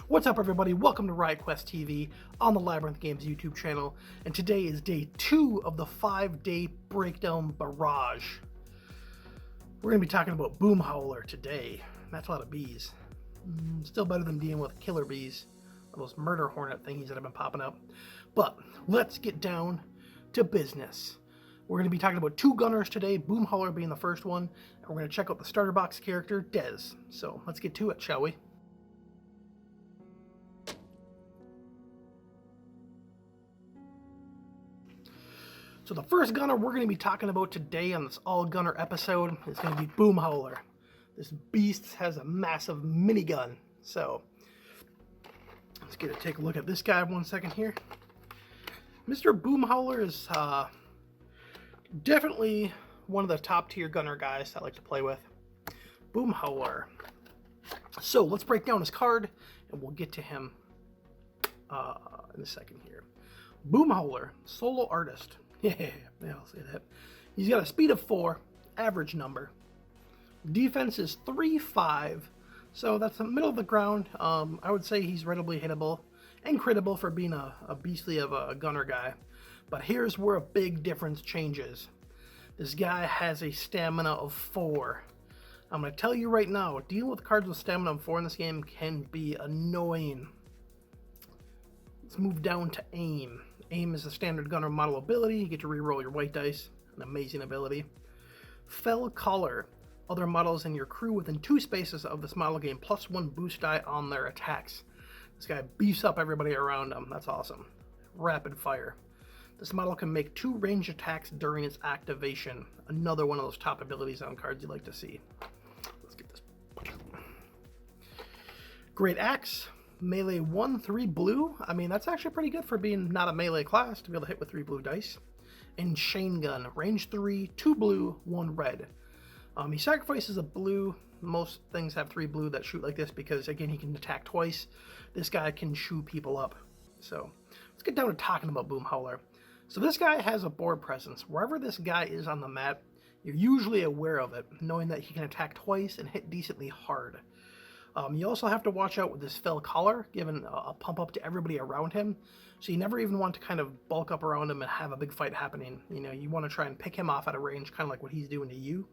What's up, everybody? Welcome to Riot Quest TV on the Labrynth Games YouTube channel, and today is day 2 of the 5-day breakdown barrage. We're going to be talking about Boomhowler today. That's a lot of bees. Still better than dealing with killer bees, those murder hornet thingies that have been popping up. But let's get down to business. We're going to be talking about 2 gunners today, Boomhauler being the first one, and we're going to check out the starter box character, Dez. So let's get to it, shall we? So the first gunner we're going to be talking about today on this all-gunner episode is going to be Boomhauler. This beast has a massive minigun. So let's take a look at this guy 1 second here. Mr. Boomhauler is definitely one of the top-tier gunner guys I like to play with. Boomhauer. So let's break down his card, and we'll get to him in a second here. Boomhauler, solo artist. Yeah, I'll say that. He's got a speed of 4, average number. Defense is 3-5, so that's the middle of the ground. I would say he's readily hittable and crittable for being a beastly of a gunner guy. But here's where a big difference changes. This guy has a stamina of 4. I'm going to tell you right now, dealing with cards with stamina of 4 in this game can be annoying. Let's move down to aim. Aim is a standard gunner model ability. You get to reroll your white dice. An amazing ability. Fell Collar. Other models in your crew within 2 spaces of this model gain +1 boost die on their attacks. This guy beefs up everybody around him. That's awesome. Rapid Fire. This model can make 2 ranged attacks during its activation. Another one of those top abilities on cards you like to see. Let's get this. Great Axe. Melee 1, 3 blue. I mean, that's actually pretty good for being not a melee class to be able to hit with 3 blue dice. And Chain Gun, range 3, 2 blue, 1 red. He sacrifices a blue. Most things have 3 blue that shoot like this because, again, he can attack twice. This guy can chew people up. So let's get down to talking about Boomhauler. So this guy has a board presence. Wherever this guy is on the map, you're usually aware of it, knowing that he can attack twice and hit decently hard. You also have to watch out with this Fell Collar, giving a pump up to everybody around him. So you never even want to kind of bulk up around him and have a big fight happening. You know, you want to try and pick him off at a range, kind of like what he's doing to you.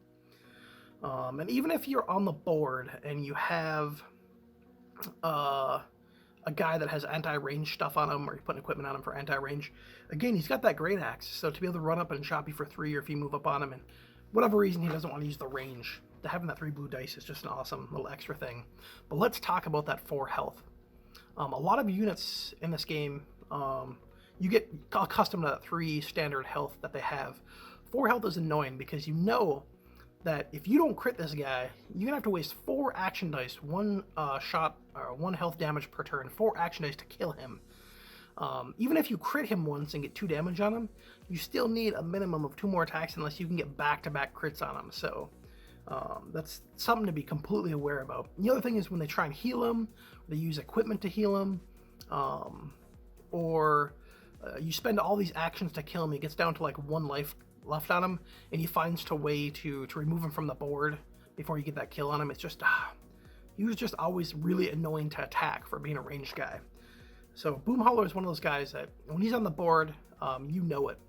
And even if you're on the board and you have a guy that has anti-range stuff on him, or you're putting equipment on him for anti-range, again, he's got that Great Axe. So to be able to run up and chop you for 3, or if you move up on him and whatever reason he doesn't want to use the range, having that 3 blue dice is just an awesome little extra thing. But let's talk about that 4 health. A lot of units in this game, you get accustomed to that 3 standard health that they have. 4 health is annoying because you know that if you don't crit this guy, you're gonna have to waste 4 action dice, 1 shot or 1 health damage per turn, 4 action dice to kill him. Even if you crit him once and get 2 damage on him, you still need a minimum of 2 more attacks unless you can get back-to-back crits on him. So that's something to be completely aware about. The other thing is when they try and heal him, they use equipment to heal him, or you spend all these actions to kill him. He gets down to like 1 life left on him, and he finds a way to remove him from the board before you get that kill on him. It's just, he was just always really annoying to attack for being a ranged guy. So Boomhauler is one of those guys that when he's on the board, you know it.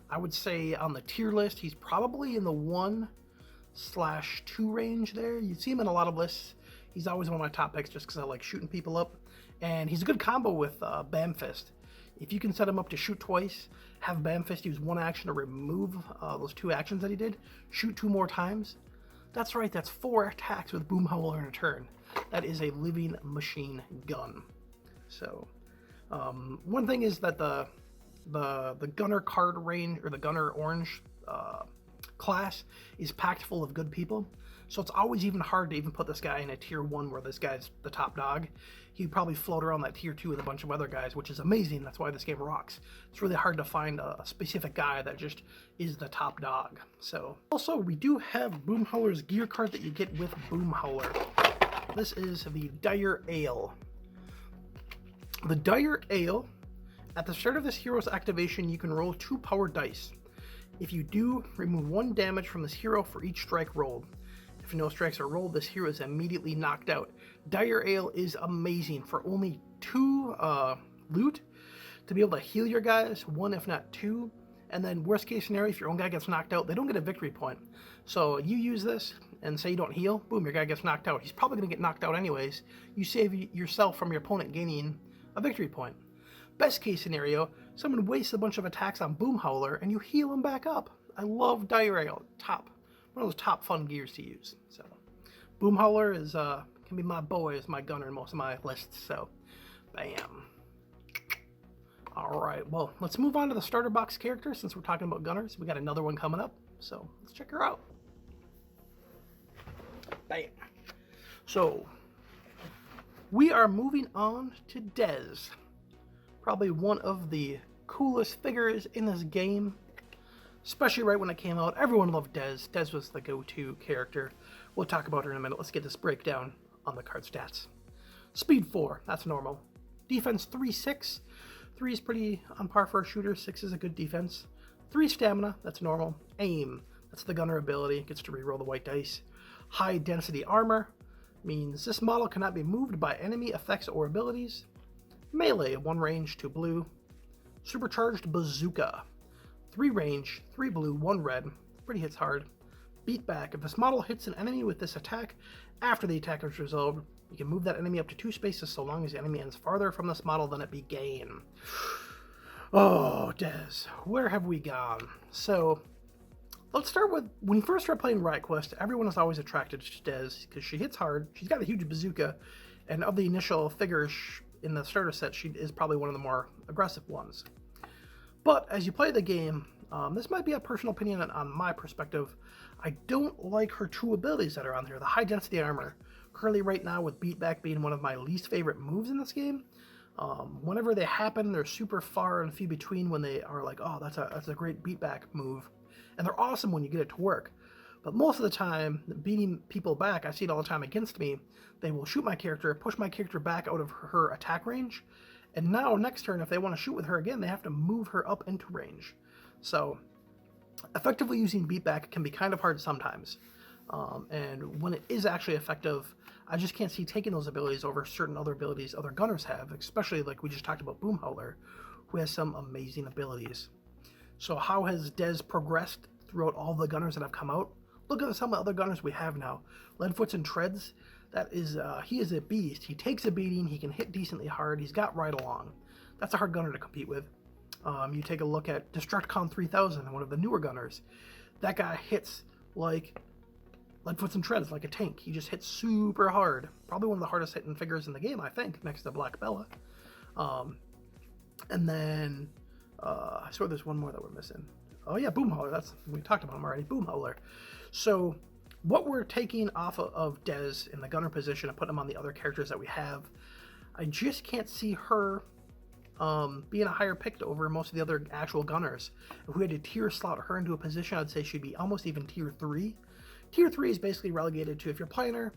I would say on the tier list, he's probably in the 1/2 range there. You see him in a lot of lists. He's always one of my top picks just because I like shooting people up. And he's a good combo with Bam Fist. If you can set him up to shoot twice, have Bam Fist use 1 action to remove those 2 actions that he did, shoot 2 more times. That's right, that's 4 attacks with Boomhauler in a turn. That is a living machine gun. So, one thing is that the gunner card range, or the gunner orange class, is packed full of good people. So it's always even hard to even put this guy in a tier 1 where this guy's the top dog. He'd probably float around that tier 2 with a bunch of other guys, which is amazing. That's why this game rocks. It's really hard to find a specific guy that just is the top dog. So also, we do have Boomhauler's gear card that you get with Boomhauler. This is the Dire Ale. The Dire Ale, at the start of this hero's activation, you can roll 2 power dice. If you do, remove 1 damage from this hero for each strike rolled. If no strikes are rolled, this hero is immediately knocked out. Dire Ale is amazing for only 2 loot to be able to heal your guys, 1 if not 2. And then worst case scenario, if your own guy gets knocked out, they don't get a victory point. So you use this and say you don't heal, boom, your guy gets knocked out. He's probably going to get knocked out anyways. You save yourself from your opponent gaining a victory point. Best case scenario, someone wastes a bunch of attacks on Boomhowler and you heal him back up. I love Dire Ale. One of those top fun gears to use. So Boomhauer is can be my boy as my gunner in most of my lists. So bam. Alright, well, let's move on to the starter box character since we're talking about gunners. We got another one coming up, so let's check her out. Bam. So, we are moving on to Dez. Probably one of the coolest figures in this game, especially right when it came out. Everyone loved Dez. Dez was the go-to character. We'll talk about her in a minute. Let's get this breakdown on the card stats. Speed 4, that's normal. Defense 3-6. 3 is pretty on par for a shooter. 6 is a good defense. 3 stamina, that's normal. Aim, that's the gunner ability. Gets to reroll the white dice. High density armor means this model cannot be moved by enemy effects or abilities. Melee, 1 range, 2 blue. Supercharged bazooka, 3 range, 3 blue, 1 red. Pretty hits hard. Beatback, if this model hits an enemy with this attack after the attack is resolved, you can move that enemy up to 2 spaces so long as the enemy ends farther from this model than it began. Oh, Dez, where have we gone? So, let's start with, when you first start playing Riot Quest, everyone is always attracted to Dez because she hits hard, she's got a huge bazooka, and of the initial figures in the starter set, she is probably one of the more aggressive ones. But as you play the game, this might be a personal opinion on my perspective, I don't like her 2 abilities that are on here. The high density armor, currently right now with beatback being one of my least favorite moves in this game. Whenever they happen, they're super far and few between when they are like, oh, that's a great beatback move. And they're awesome when you get it to work. But most of the time, beating people back, I see it all the time against me, they will shoot my character, push my character back out of her attack range, and now next turn, if they want to shoot with her again, they have to move her up into range. So, effectively using beatback can be kind of hard sometimes. And when it is actually effective, I just can't see taking those abilities over certain other abilities other gunners have, especially like we just talked about Boomhauer, who has some amazing abilities. So how has Dez progressed throughout all the gunners that have come out? Look at some of the other gunners we have now. Leadfoots and Treads, that is, he is a beast. He takes a beating, he can hit decently hard, he's got Ride Along. That's a hard gunner to compete with. You take a look at Destructicon 3000, one of the newer gunners. That guy hits like Leadfoots and Treads, like a tank. He just hits super hard. Probably one of the hardest hitting figures in the game, I think, next to Black Bella. And then, I swear there's one more that we're missing. Oh yeah, Boomhauer, we talked about him already, Boomhauer. So, what we're taking off of Dez in the gunner position and putting him on the other characters that we have, I just can't see her being a higher picked over most of the other actual gunners. If we had to tier slot her into a position, I'd say she'd be almost even tier 3. Tier 3 is basically relegated to if you're playing her,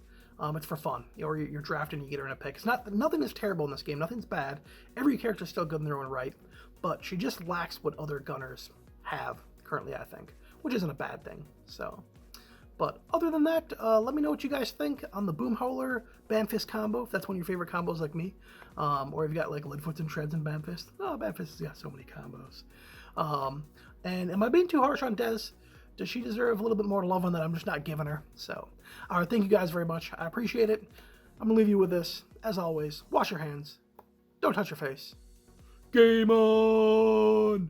it's for fun, or you're drafting and you get her in a pick. Nothing is terrible in this game, nothing's bad. Every character's still good in their own right, but she just lacks what other gunners have currently, I think, which isn't a bad thing. So, but other than that, let me know what you guys think on the Boomhauer Bamfist combo, if that's one of your favorite combos like me, or if you got like Leadfoots and Treads and Bamfist. Oh, Bamfist has got so many combos. And am I being too harsh on Dez? Does she deserve a little bit more love on that I'm just not giving her? So, all right, thank you guys very much. I appreciate it. I'm going to leave you with this. As always, wash your hands. Don't touch your face. Game on!